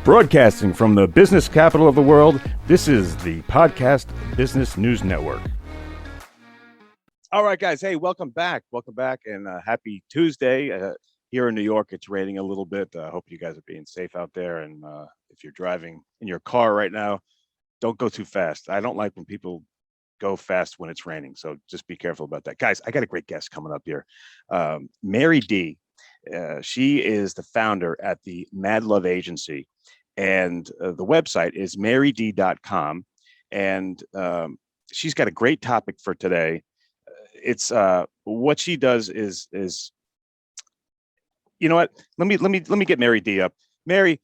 Broadcasting from the business capital of the world, this is the Podcast Business News Network. All right, guys. Hey, welcome back. And happy Tuesday. Here in New York, it's raining a little bit. I hope you guys are being safe out there. And if you're driving in your car right now, don't go too fast. I don't like when people go fast when it's raining. So just be careful about that. Guys, I got a great guest coming up here. Mary D. She is the founder at the MADLOVE agency. And the website is maryd.com. And she's got a great topic for today. It's what she does is you know what? Let me get Mary D up. Mary,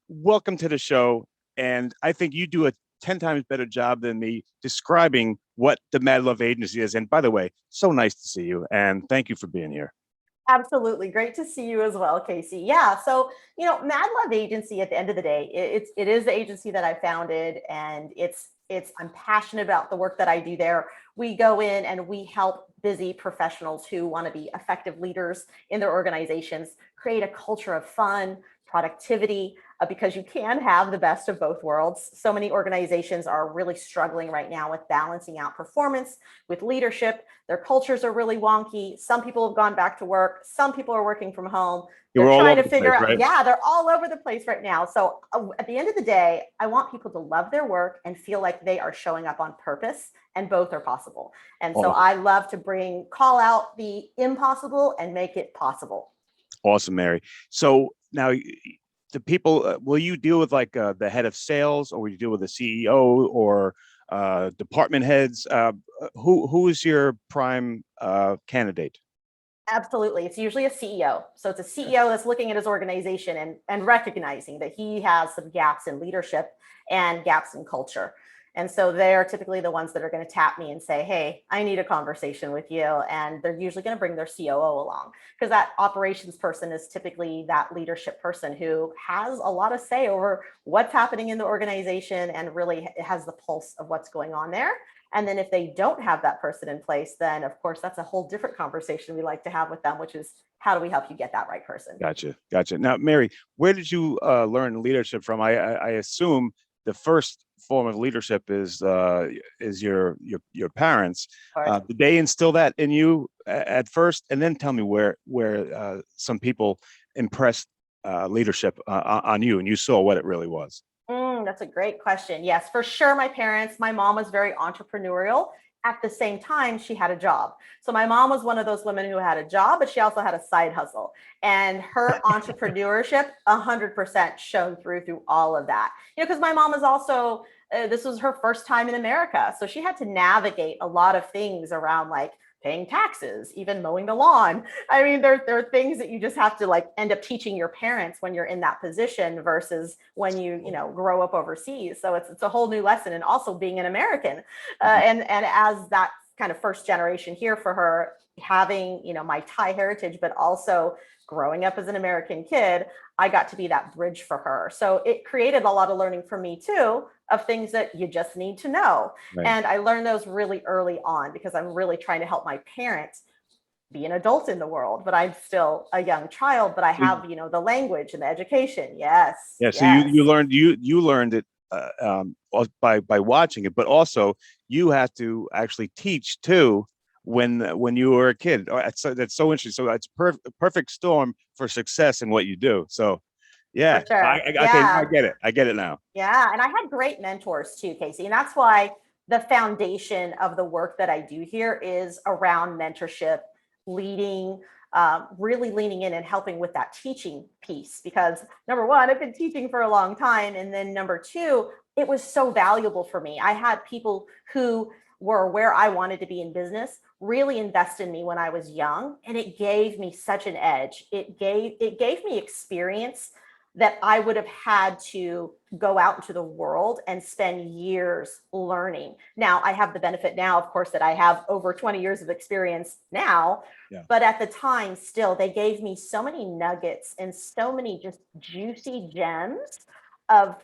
welcome to the show. And I think you do a 10 times better job than me describing what the MADLOVE agency is. And by the way, so nice to see you. And thank you for being here. Absolutely. Great to see you as well, Casey. Yeah. So, MADLOVE agency at the end of the day, it is the agency that I founded, and I'm passionate about the work that I do there. We go in and we help busy professionals who want to be effective leaders in their organizations, create a culture of fun, productivity, because you can have the best of both worlds. So many organizations are really struggling right now with balancing out performance with leadership. Their cultures are really wonky. Some people have gone back to work. Some people are working from home. They're trying to figure out, yeah, they're all over the place right now. So at the end of the day, I want people to love their work and feel like they are showing up on purpose, and both are possible. And so I love to call out the impossible and make it possible. Awesome, Mary. So now the people, will you deal with like the head of sales, or will you deal with the CEO or department heads? Who is your prime candidate? Absolutely. It's usually a CEO. So it's a CEO that's looking at his organization and recognizing that he has some gaps in leadership and gaps in culture. And so they're typically the ones that are going to tap me and say, hey, I need a conversation with you. And they're usually going to bring their COO along, because that operations person is typically that leadership person who has a lot of say over what's happening in the organization and really has the pulse of what's going on there. And then if they don't have that person in place, then of course, that's a whole different conversation we like to have with them, which is, how do we help you get that right person? Gotcha. Now, Mary, where did you learn leadership from? I assume the first form of leadership is your parents. Did they instill that in you at first? And then tell me where some people impressed leadership on you, and you saw what it really was. That's a great question. Yes, for sure. My mom was very entrepreneurial. At the same time, she had a job. So my mom was one of those women who had a job, but she also had a side hustle. And her entrepreneurship 100% shone through all of that. Because my mom is also, this was her first time in America. So she had to navigate a lot of things around like paying taxes, even mowing the lawn. I mean, there are things that you just have to like end up teaching your parents when you're in that position versus when you grow up overseas. So it's a whole new lesson, and also being an American, and as that kind of first generation here for her, having my Thai heritage, but also growing up as an American kid, I got to be that bridge for her. So it created a lot of learning for me too, of things that you just need to know. Right. And I learned those really early on, because I'm really trying to help my parents be an adult in the world, but I'm still a young child, but I have, the language and the education. Yes. Yeah. So you learned it by watching it, but also you have to actually teach too when you were a kid. That's so interesting. So it's perfect storm for success in what you do. So yeah, sure. I get it now. Yeah. And I had great mentors too, Casey. And that's why the foundation of the work that I do here is around mentorship, leading, really leaning in and helping with that teaching piece, because number one, I've been teaching for a long time. And then number two, it was so valuable for me. I had people who were where I wanted to be in business really invest in me when I was young, and it gave me such an edge. It gave me experience that I would have had to go out into the world and spend years learning. Now, I have the benefit now, of course, that I have over 20 years of experience now, but at the time, still, they gave me so many nuggets and so many just juicy gems of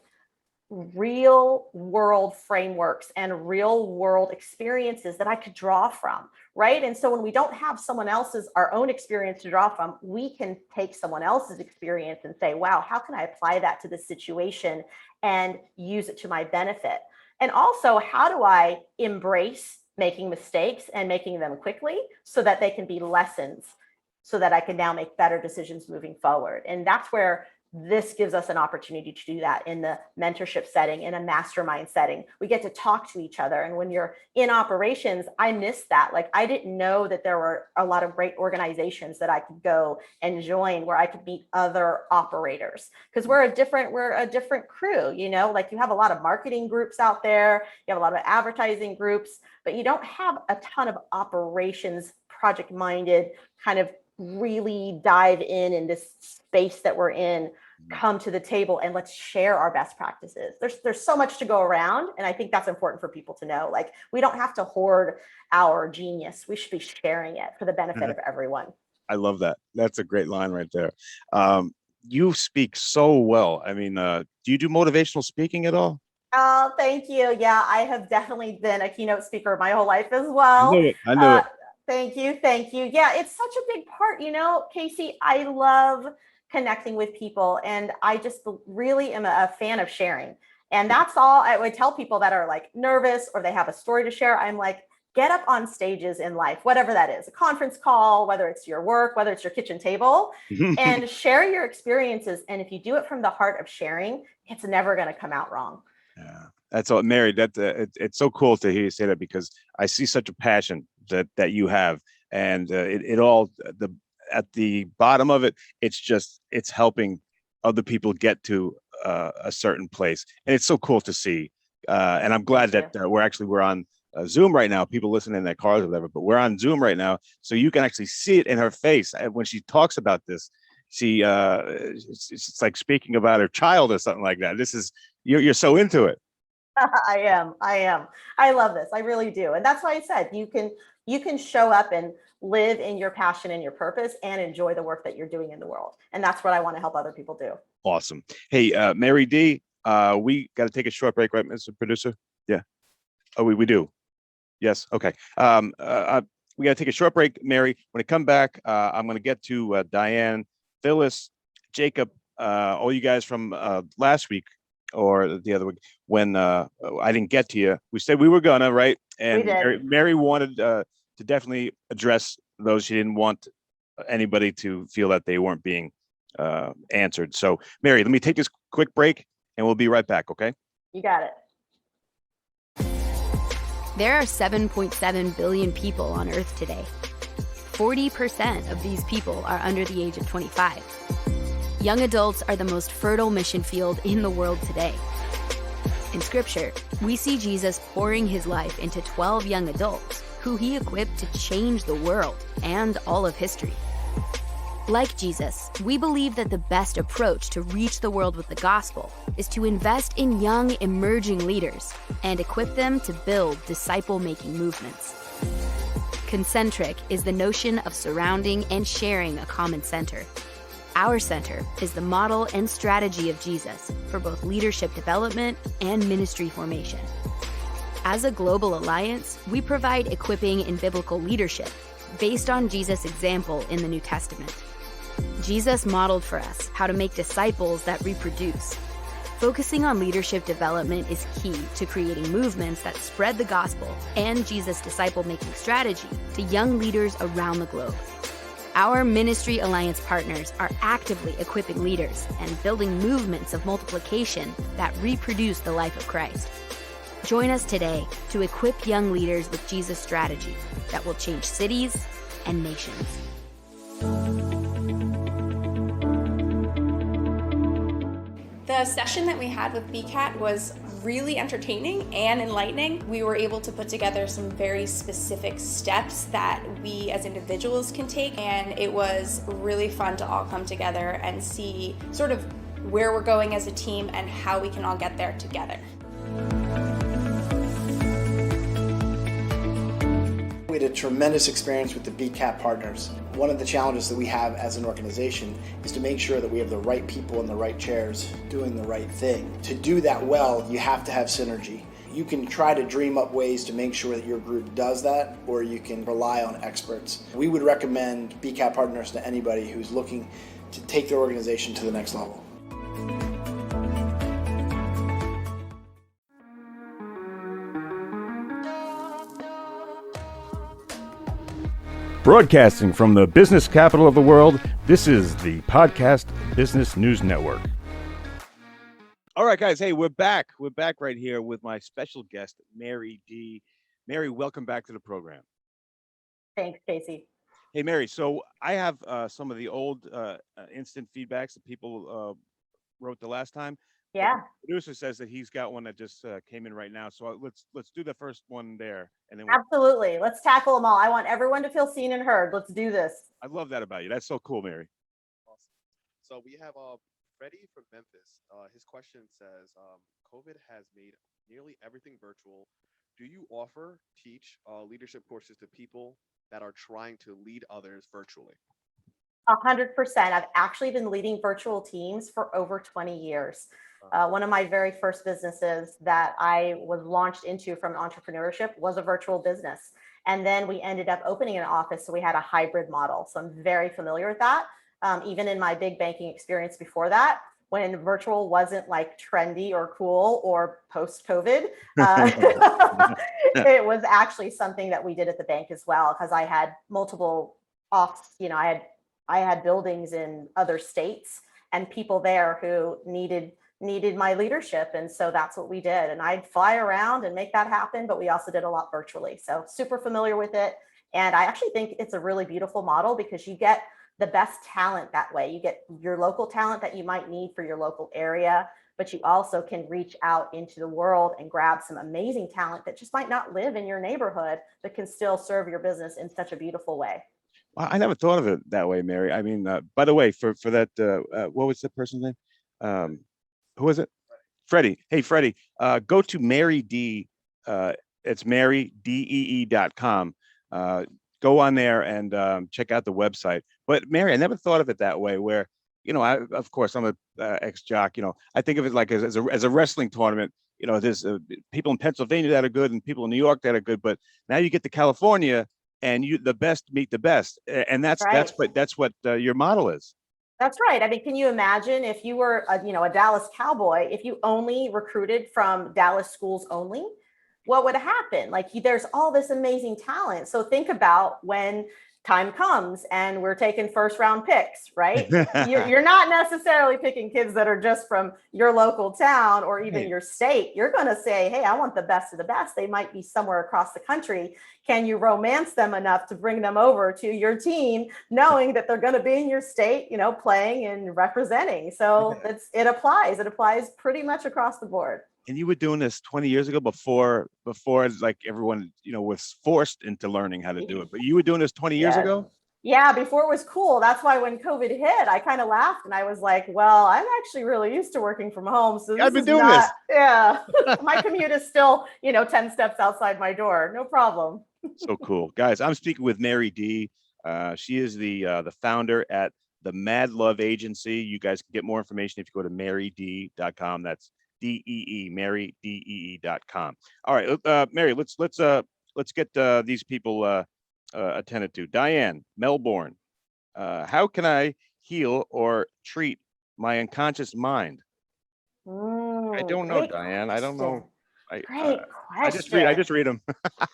real world frameworks and real world experiences that I could draw from, right? And so when we don't have someone else's, our own experience to draw from, we can take someone else's experience and say, wow, how can I apply that to this situation and use it to my benefit? And also, how do I embrace making mistakes and making them quickly so that they can be lessons, so that I can now make better decisions moving forward? And that's where this gives us an opportunity to do that in the mentorship setting, in a mastermind setting. We get to talk to each other. And when you're in operations, I miss that. Like, I didn't know that there were a lot of great organizations that I could go and join where I could meet other operators, because we're a different crew, you know, like you have a lot of marketing groups out there, you have a lot of advertising groups, but you don't have a ton of operations, project minded, kind of really dive in this space that we're in, come to the table and let's share our best practices. There's so much to go around. And I think that's important for people to know. Like, we don't have to hoard our genius. We should be sharing it for the benefit of everyone. I love that. That's a great line right there. You speak so well. I mean, do you do motivational speaking at all? Oh, thank you. Yeah, I have definitely been a keynote speaker my whole life as well. I know it. Thank you. Thank you. Yeah, it's such a big part. You know, Casey, I love connecting with people, and I just really am a fan of sharing. And that's all I would tell people that are like nervous or they have a story to share. I'm like, get up on stages in life, whatever that is, a conference call, whether it's your work, whether it's your kitchen table, and share your experiences. And if you do it from the heart of sharing, it's never going to come out wrong. Yeah, that's all, Mary. It's so cool to hear you say that, because I see such a passion that you have, and it all at the bottom of it, it's helping other people get to a certain place, and it's so cool to see. And I'm glad that we're on Zoom right now. People listening in their cars or whatever, but we're on Zoom right now, so you can actually see it in her face when she talks about this. She it's like speaking about her child or something like that. You're so into it. I am. I love this. I really do. And that's why I said you can show up and live in your passion and your purpose and enjoy the work that you're doing in the world. And that's what I want to help other people do. Awesome. Hey, Mary D, we got to take a short break, right, Mr. Producer? Yeah. Oh, we do. Yes. Okay. We got to take a short break, Mary. When I come back, I'm going to get to Diane, Phyllis, Jacob, all you guys from last week or the other week when I didn't get to you. We said we were gonna, right? And Mary wanted to definitely address those. She didn't want anybody to feel that they weren't being answered. So, Mary, let me take this quick break and we'll be right back, okay? You got it. There are 7.7 billion people on Earth today. 40% of these people are under the age of 25. Young adults are the most fertile mission field in the world today. In Scripture, we see Jesus pouring his life into 12 young adults who he equipped to change the world and all of history. Like Jesus, we believe that the best approach to reach the world with the gospel is to invest in young, emerging leaders and equip them to build disciple-making movements. Concentric is the notion of surrounding and sharing a common center. Our center is the model and strategy of Jesus for both leadership development and ministry formation. As a global alliance, we provide equipping in biblical leadership based on Jesus' example in the New Testament. Jesus modeled for us how to make disciples that reproduce. Focusing on leadership development is key to creating movements that spread the gospel and Jesus' disciple-making strategy to young leaders around the globe. Our ministry alliance partners are actively equipping leaders and building movements of multiplication that reproduce the life of Christ. Join us today to equip young leaders with Jesus' strategy that will change cities and nations. The session that we had with BCAT was really entertaining and enlightening. We were able to put together some very specific steps that we as individuals can take, and it was really fun to all come together and see sort of where we're going as a team and how we can all get there together. We had a tremendous experience with the BCAT partners. One of the challenges that we have as an organization is to make sure that we have the right people in the right chairs doing the right thing. To do that well, you have to have synergy. You can try to dream up ways to make sure that your group does that, or you can rely on experts. We would recommend BCAT partners to anybody who's looking to take their organization to the next level. Broadcasting from the business capital of the world, this is the Podcast Business News Network. All right, guys. Hey, we're back. We're back right here with my special guest, Mary D. Mary, welcome back to the program. Thanks, Casey. Hey, Mary. So I have some of the old instant feedbacks that people wrote the last time. Yeah. The producer says that he's got one that just came in right now. So let's do the first one there, and then Absolutely. Let's tackle them all. I want everyone to feel seen and heard. Let's do this. I love that about you. That's so cool, Mary. Awesome. So we have Freddie from Memphis. His question says, COVID has made nearly everything virtual. Do you teach leadership courses to people that are trying to lead others virtually? 100%. I've actually been leading virtual teams for over 20 years. One of my very first businesses that I was launched into from entrepreneurship was a virtual business. And then we ended up opening an office. So we had a hybrid model. So I'm very familiar with that. Even in my big banking experience before that, when virtual wasn't like trendy or cool or post-COVID, it was actually something that we did at the bank as well, because I had multiple I had buildings in other states and people there who needed my leadership. And so that's what we did. And I'd fly around and make that happen, but we also did a lot virtually. So super familiar with it. And I actually think it's a really beautiful model because you get the best talent that way. You get your local talent that you might need for your local area, but you also can reach out into the world and grab some amazing talent that just might not live in your neighborhood, but can still serve your business in such a beautiful way. Well, I never thought of it that way, Mary. I mean, by the way, for that, what was the person's name? Who was it? Freddie. Hey, Freddie, go to Mary D. It's marydee.com. Go on there and check out the website. But Mary, I never thought of it that way. Where of course, I'm a ex-jock. I think of it like as a wrestling tournament. There's people in Pennsylvania that are good and people in New York that are good. But now you get to California, and the best meet the best, and that's what your model is. That's right. I mean, can you imagine if you were a Dallas Cowboy, if you only recruited from Dallas schools only, what would happen? Like there's all this amazing talent. So think about when time comes and we're taking first round picks, right? You're not necessarily picking kids that are just from your local town or even your state. You're going to say, hey, I want the best of the best. They might be somewhere across the country. Can you romance them enough to bring them over to your team, knowing that they're going to be in your state, playing and representing? So it applies. It applies pretty much across the board. And you were doing this 20 years ago before like everyone, was forced into learning how to do it. But you were doing this 20 years ago? Yeah, before it was cool. That's why when COVID hit, I kind of laughed and I was like, well, I'm actually really used to working from home. So I've been doing this. Yeah, my commute is still, 10 steps outside my door. No problem. So cool. Guys, I'm speaking with Mary D. She is the founder at the MADLOVE agency. You guys can get more information if you go to marydee.com. That's DEE, marydee.com. All right, Mary, let's get these people attended to. Diane, Melbourne. How can I heal or treat my unconscious mind? I don't know, Diane. I don't know. Great question. I just read them.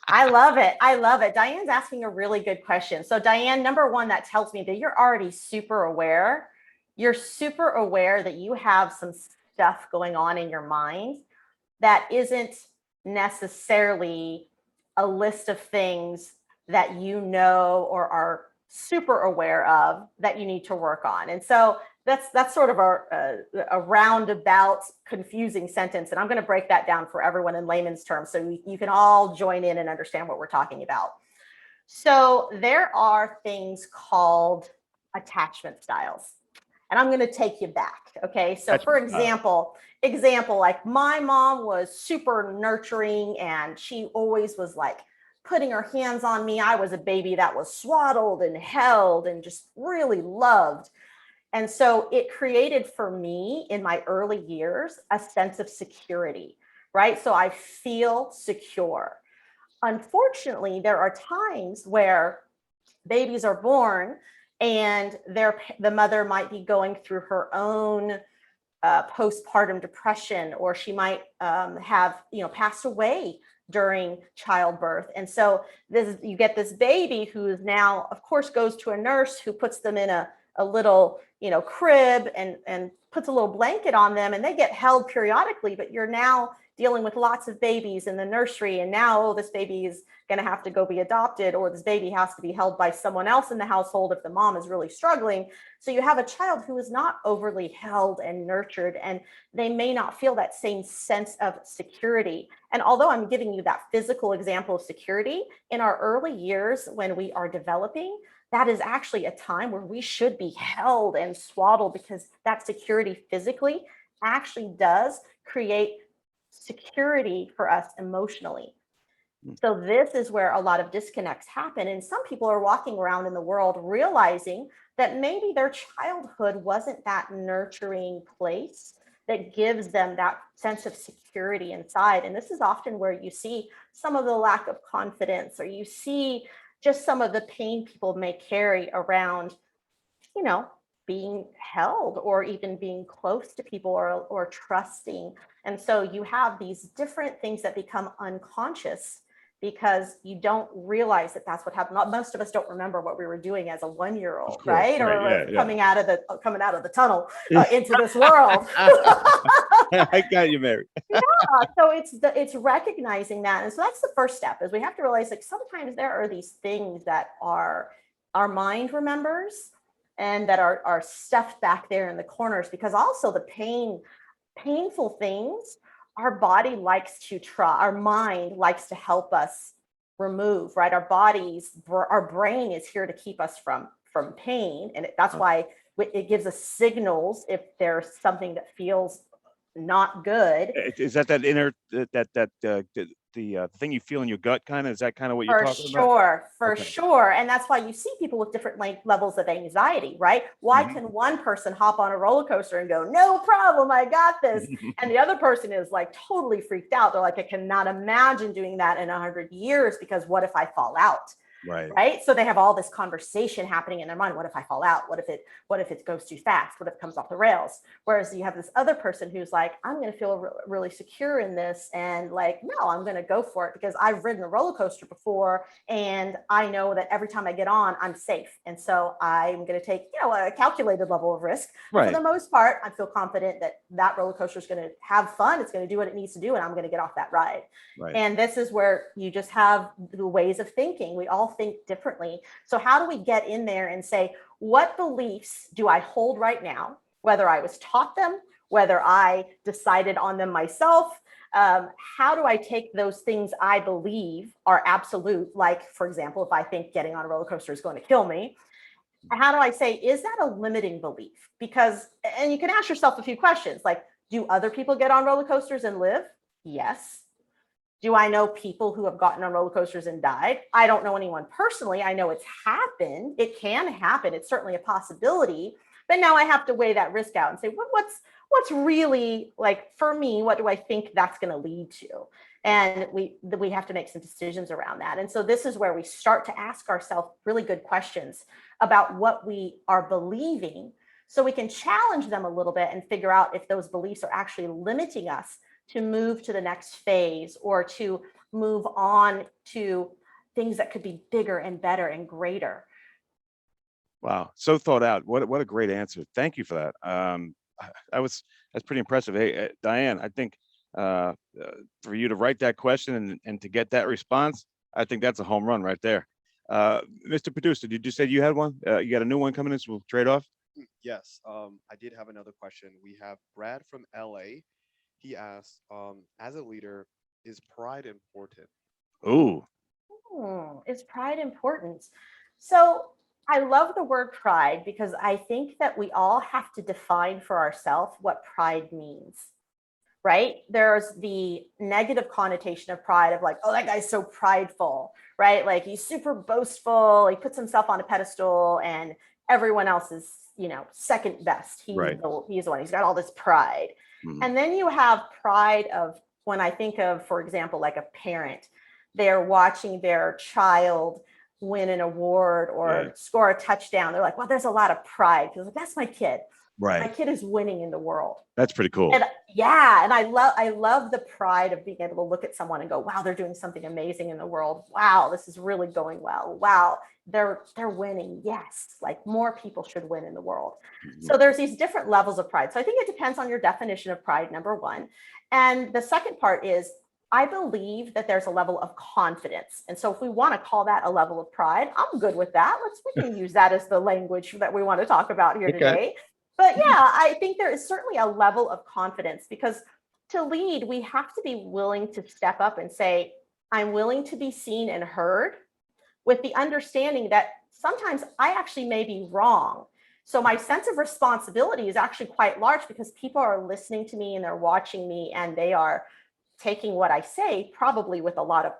I love it. Diane's asking a really good question. So Diane, number one, that tells me that you're already super aware. You're super aware that you have some stuff going on in your mind that isn't necessarily a list of things that or are super aware of that you need to work on. And so that's sort of a roundabout confusing sentence. And I'm going to break that down for everyone in layman's terms so you can all join in and understand what we're talking about. So there are things called attachment styles. And I'm going to take you back. Okay. So for example, like my mom was super nurturing and she always was like putting her hands on me. I was a baby that was swaddled and held and just really loved. And so it created for me in my early years a sense of security, right? So I feel secure. Unfortunately, there are times where babies are born and the mother might be going through her own postpartum depression, or she might have passed away during childbirth. And so you get this baby who is now, of course, goes to a nurse who puts them in a little crib and puts a little blanket on them, and they get held periodically, but you're now dealing with lots of babies in the nursery, and now this baby is going to have to go be adopted, or this baby has to be held by someone else in the household if the mom is really struggling. So you have a child who is not overly held and nurtured, and they may not feel that same sense of security. And although I'm giving you that physical example of security, in our early years when we are developing, that is actually a time where we should be held and swaddled, because that security physically actually does create security for us emotionally. So this is where a lot of disconnects happen. And some people are walking around in the world realizing that maybe their childhood wasn't that nurturing place that gives them that sense of security inside. And this is often where you see some of the lack of confidence, or you see just some of the pain people may carry around, being held, or even being close to people, or trusting. And so you have these different things that become unconscious because you don't realize that that's what happened. Most of us don't remember what we were doing as a 1-year-old, right? Or coming out of the tunnel into this world. I got you, Mary. So it's recognizing that. And so that's the first step, is we have to realize, like, sometimes there are these things that our mind remembers and that are stuffed back there in the corners, because also the painful things, our body likes to try, our mind likes to help us remove, right? Our brain is here to keep us from pain. And that's why it gives us signals if there's something that feels not good. Is that inner, the thing you feel in your gut, kind of? Is that kind of what you're talking about? For sure. And that's why you see people with different levels of anxiety, right? Why can one person hop on a roller coaster and go, no problem, I got this? And the other person is like totally freaked out. They're like, I cannot imagine doing that in 100 years, because what if I fall out? Right. So they have all this conversation happening in their mind. What if I fall out? What if it goes too fast? What if it comes off the rails? Whereas you have this other person who's like, I'm going to feel really secure in this. And like, no, I'm going to go for it because I've ridden a roller coaster before. And I know that every time I get on, I'm safe. And so I'm going to take, a calculated level of risk. Right. For the most part, I feel confident that roller coaster is going to have fun. It's going to do what it needs to do. And I'm going to get off that ride. Right. And this is where you just have the ways of thinking. We all think differently. So how do we get in there and say, what beliefs do I hold right now, whether I was taught them, whether I decided on them myself? How do I take those things I believe are absolute? Like, for example, if I think getting on a roller coaster is going to kill me, how do I say, is that a limiting belief? Because, and you can ask yourself a few questions, like, do other people get on roller coasters and live? Yes. Do I know people who have gotten on roller coasters and died? I don't know anyone personally. I know it's happened. It can happen. It's certainly a possibility. But now I have to weigh that risk out and say, what's really, like, for me, what do I think that's going to lead to? And we have to make some decisions around that. And so this is where we start to ask ourselves really good questions about what we are believing, so we can challenge them a little bit and figure out if those beliefs are actually limiting us to move to the next phase, or to move on to things that could be bigger and better and greater. Wow, so thought out. What a great answer. Thank you for that. That's pretty impressive. Hey, Diane, I think for you to write that question and to get that response, I think that's a home run right there. Mr. Producer, did you say you had one? You got a new one coming in, so we'll trade off? Yes, I did have another question. We have Brad from LA. He asks, as a leader, is pride important? Ooh. Is pride important? So I love the word pride, because I think that we all have to define for ourselves what pride means. right? There's the negative connotation of pride of like, oh, that guy's so prideful, right? Like he's super boastful, he puts himself on a pedestal and everyone else is, second best. Right. He's the one, he's got all this pride. Mhm. And then you have pride of, when I think of, for example, like a parent, they're watching their child win an award or score a touchdown. They're like, well, there's a lot of pride because like, that's my kid. My Right. kid is winning in the world. That's pretty cool. And yeah, and I love the pride of being able to look at someone and go, wow, they're doing something amazing in the world. Wow, this is really going well. Wow, they're winning. Yes, like more people should win in the world. Mhm. So there's these different levels of pride. So I think it depends on your definition of pride, number one. And the second part is I believe that there's a level of confidence. And so if we want to call that a level of pride, I'm good with that. We can use that as the language that we want to talk about here today. But yeah, I think there is certainly a level of confidence because to lead, we have to be willing to step up and say, I'm willing to be seen and heard with the understanding that sometimes I actually may be wrong. So my sense of responsibility is actually quite large because people are listening to me and they're watching me and they are taking what I say probably with a lot of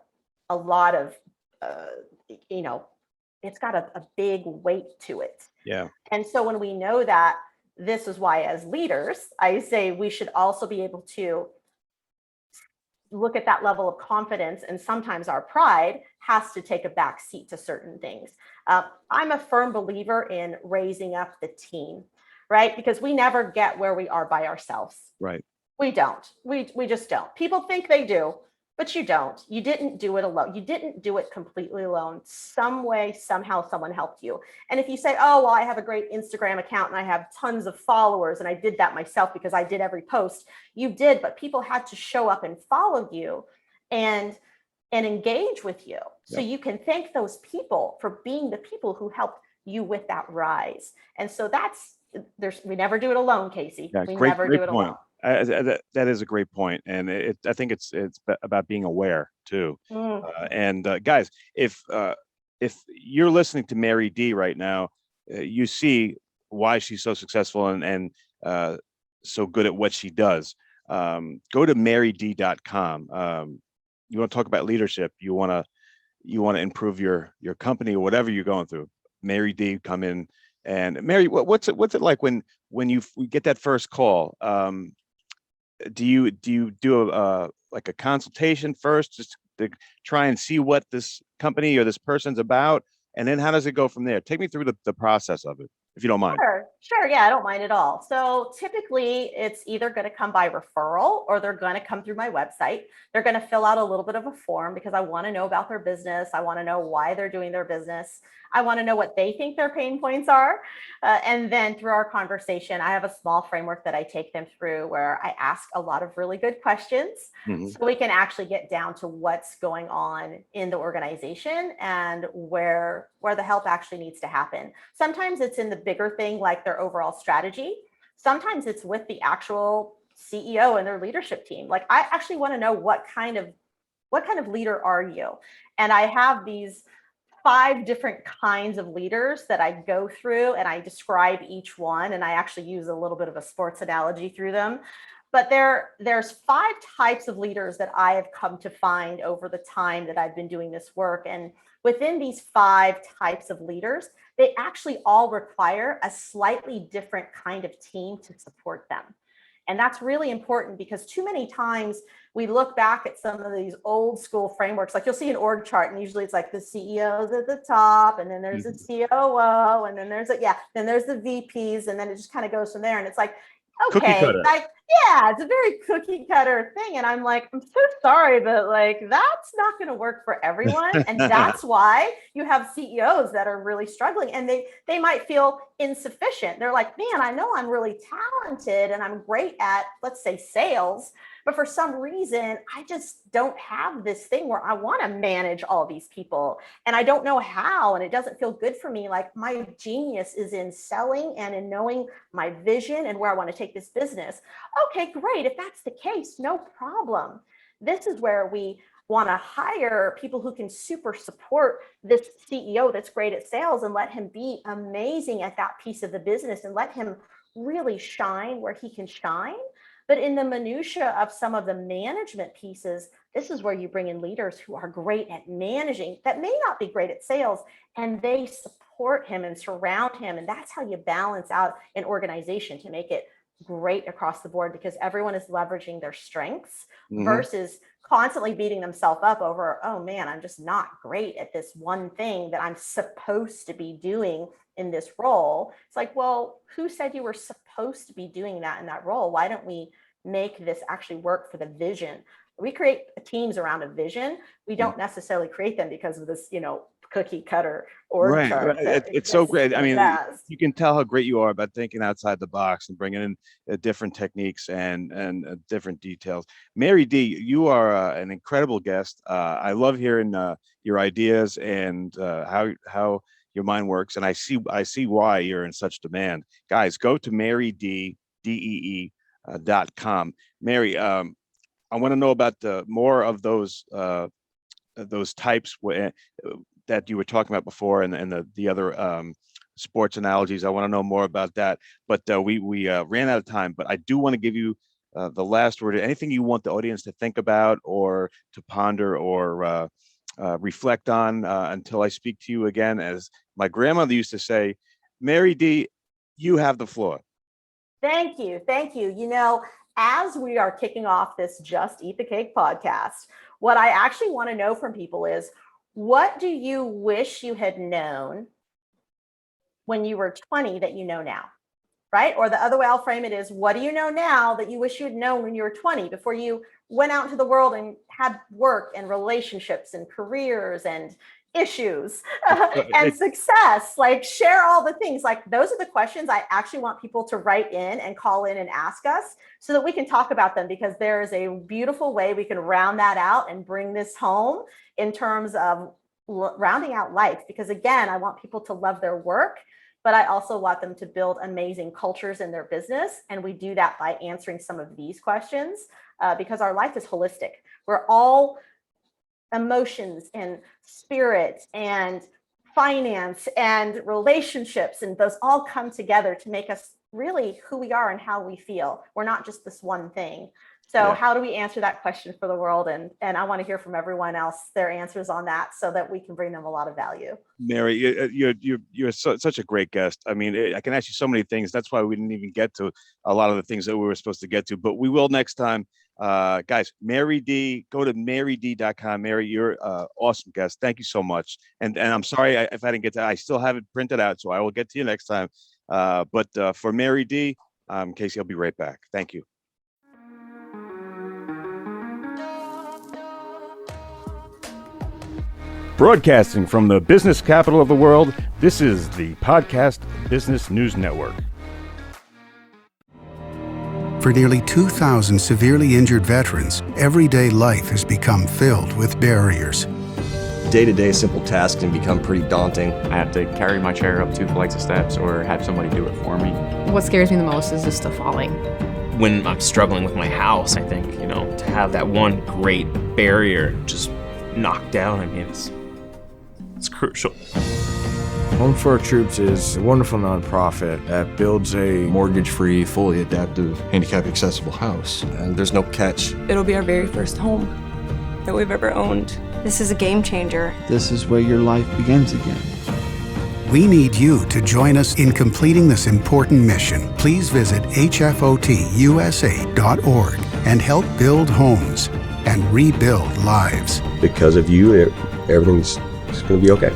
it's got a big weight to it. Yeah. And so when we know that, this is why as leaders, I say we should also be able to look at that level of confidence, and sometimes our pride has to take a back seat to certain things. I'm a firm believer in raising up the team, right? Because we never get where we are by ourselves. Right. We don't. We just don't. People think they do, but you don't. You didn't do it alone. You didn't do it completely alone. Some way, somehow, someone helped you. And if you say, oh, well, I have a great Instagram account and I have tons of followers and I did that myself because I did every post, you did, but people had to show up and follow you and engage with you. So you can thank those people for being the people who helped you with that rise. And so we never do it alone, Casey. Yeah, We great never do it point. alone. That is a great point, and I think it's about being aware too. Guys, if you're listening to Mary D right now, you see why she's so successful and so good at what she does. Go to maryd.com. You want to talk about leadership? You want to improve your company or whatever you're going through. Mary D, come in. And Mary, what's it like when we get that first call? Do you do like a consultation first just to try and see what this company or this person's about, and then how does it go from there? Take me through the process of it, if you don't mind. Sure. Yeah, I don't mind at all. So typically it's either going to come by referral or they're going to come through my website. They're going to fill out a little bit of a form because I want to know about their business. I want to know why they're doing their business. I want to know what they think their pain points are. And then through our conversation, I have a small framework that I take them through where I ask a lot of really good questions so we can actually get down to what's going on in the organization and where the help actually needs to happen. Sometimes it's in the bigger thing, like their overall strategy. Sometimes it's with the actual CEO and their leadership team. Like I actually want to know what kind of leader are you? And I have these 5 different kinds of leaders that I go through and I describe each one. And I actually use a little bit of a sports analogy through them. But there's 5 types of leaders that I have come to find over the time that I've been doing this work. And within these 5 types of leaders, they actually all require a slightly different kind of team to support them. And that's really important because too many times we look back at some of these old school frameworks, like you'll see an org chart and usually it's like the CEO's at the top and then there's the COO and then there's the VPs and then it just kind of goes from there. And it's like, okay, it's a very cookie cutter thing. And I'm like, I'm so sorry, but like, that's not going to work for everyone. And that's why you have CEOs that are really struggling and they might feel insufficient. They're like, man, I know I'm really talented and I'm great at, let's say, sales, but for some reason, I just don't have this thing where I want to manage all these people and I don't know how, and it doesn't feel good for me. Like my genius is in selling and in knowing my vision and where I want to take this business. Okay, great. If that's the case, no problem. This is where we want to hire people who can super support this CEO that's great at sales and let him be amazing at that piece of the business and let him really shine where he can shine. But in the minutia of some of the management pieces, this is where you bring in leaders who are great at managing, that may not be great at sales, and they support him and surround him. And that's how you balance out an organization to make it great across the board, because everyone is leveraging their strengths versus constantly beating themselves up over, oh man, I'm just not great at this one thing that I'm supposed to be doing in this role. It's like, well, who said you were supposed to be doing that in that role? Why don't we make this actually work for the vision? We create teams around a vision. We don't necessarily create them because of this, cookie cutter org chart. Right. It's so great. I mean, you can tell how great you are about thinking outside the box and bringing in different techniques and different details. Mary D, you are an incredible guest. I love hearing your ideas and how your mind works, and I see why you're in such demand. Guys, go to marydee.com. Mary, I want to know about more of those types that you were talking about before, and the other sports analogies. I want to know more about that, but we ran out of time. But I do want to give you the last word. Anything you want the audience to think about, or to ponder, or reflect on until I speak to you again. As my grandmother used to say, Mary D, you have the floor. Thank you. As we are kicking off this Just Eat the Cake podcast, what I actually want to know from people is, what do you wish you had known when you were 20 that you know now, right? Or the other way I'll frame it is, what do you know now that you wish you had known when you were 20, before you went out into the world and had work and relationships and careers and issues and success? Like, share all the things. Like, those are the questions I actually want people to write in and call in and ask us, so that we can talk about them, because there is a beautiful way we can round that out and bring this home in terms of rounding out life. Because again, I want people to love their work, but I also want them to build amazing cultures in their business. And we do that by answering some of these questions, because our life is holistic. We're all emotions and spirit and finance and relationships, and those all come together to make us really who we are and how we feel. We're not just this one thing. So how do we answer that question for the world? And I want to hear from everyone else, their answers on that, so that we can bring them a lot of value. Mary, you're such a great guest. I mean, I can ask you so many things. That's why we didn't even get to a lot of the things that we were supposed to get to, but we will next time. Guys, Mary D, go to marydee.com. Mary, you're an awesome guest. Thank you so much. And I'm sorry if I didn't get to, I still have it printed out, so I will get to you next time. But for Mary D, Casey, I'll be right back. Thank you. Broadcasting from the business capital of the world, this is the Podcast Business News Network. For nearly 2,000 severely injured veterans, everyday life has become filled with barriers. Day-to-day simple tasks can become pretty daunting. I have to carry my chair up 2 flights of steps or have somebody do it for me. What scares me the most is just the falling. When I'm struggling with my house, I think, to have that one great barrier just knocked down, I mean, it's crucial. Home for Our Troops is a wonderful nonprofit that builds a mortgage-free, fully adaptive, handicap-accessible house. And there's no catch. It'll be our very first home that we've ever owned. This is a game changer. This is where your life begins again. We need you to join us in completing this important mission. Please visit hfotusa.org and help build homes and rebuild lives. Because of you, everything's going to be okay.